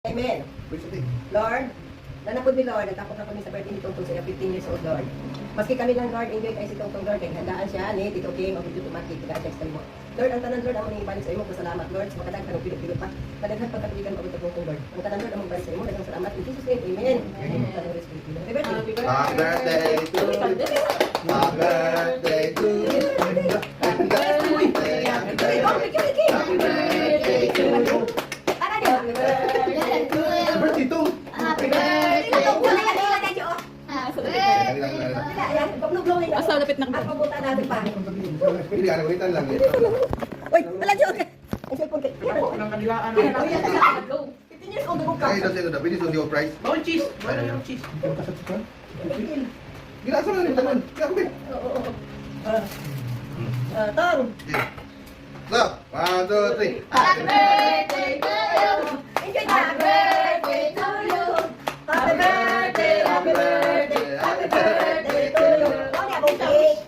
Amen. Lord, nanapod ni Lord, natapos ako ni sa birthday ni Tungtong siya, 15 years old, Lord. Maski kami lang, Lord, enjoy kayo si Tungtong, Lord, kaya handaan siya ni Tito King, o Tito Tumaki, kaya mo. Lord, ang tanan, Lord, ako nang ibalik sa imo, pasalamat, Lord, sa makadaghan ng pilot-pilot pa. Kadaghan pagkatuligan mo, Tungtong, Lord. Ang tanan, Lord, ang ibalik sa imo, dagang salamat. In Jesus' name, Amen. Happy birthday. Happy birthday to you. Happy birthday to you. Happy birthday, happy birthday. Happy birthday to you. Happy birthday to you. Birthday to. Happy birthday to you. Asa lapit na ka. Papunta natin pa. Hindi ka nakulitan lang. Uy, wala dyan. Ang cellphone kay. Ang kanilaan. 15 years old ako ka. Kaya daw sa'yo, pwede yung price. Bawal cheese. Bawal yung cheese. Ginasa na rin tanan. Kaya Tong. So, 1, 2, 3. Happy birthday to you. Enjoy Happy birthday to you. Happy birthday, happy birthday, happy birthday to you. Oh, niya, bukik.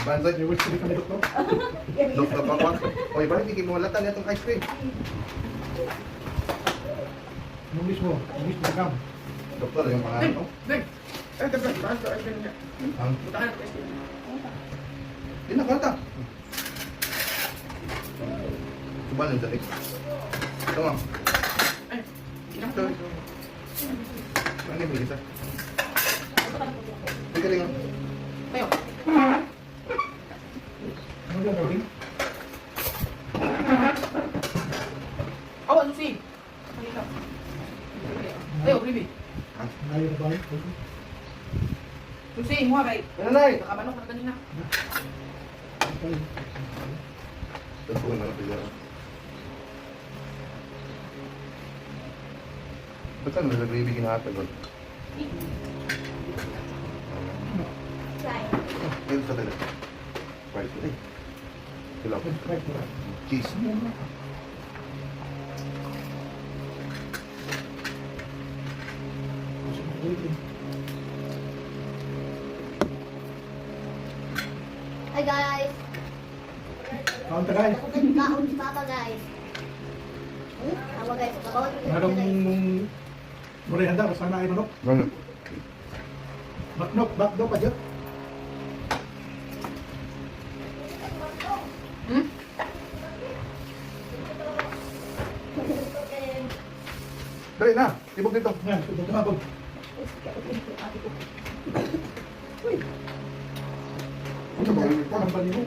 Bansay. Doktor pa ko. Oy, bakit hindi mo latan itong ice cream? English mo. English mo kam. Doktor, yung pangalan ko. Hindi na, kalta. Subal yung dalik. Ito nga. Ito. Ano yung bisa? Hindi ka rin nga. Ano yan, Robin? Awan, Susi. Ayo, Bibi. Ayaw na ba? Susi, muha kay. Nanay! Nakamanok na kanina. Ito po na napila. Ba't saan nag-gravy kinahatan? Ito sa tayo. Price mo. Kilo. Cheese. Hi guys. Kaunta guys. Kaon si Papa guys. Tawa guys. Kaon. Anong muli handa? Basta na ay manok. Ano? Baknok. Bakdo pa dyan. Dali na! Tibok dito. Yan. Ito tumabog. Ano ba? Ang bali mo.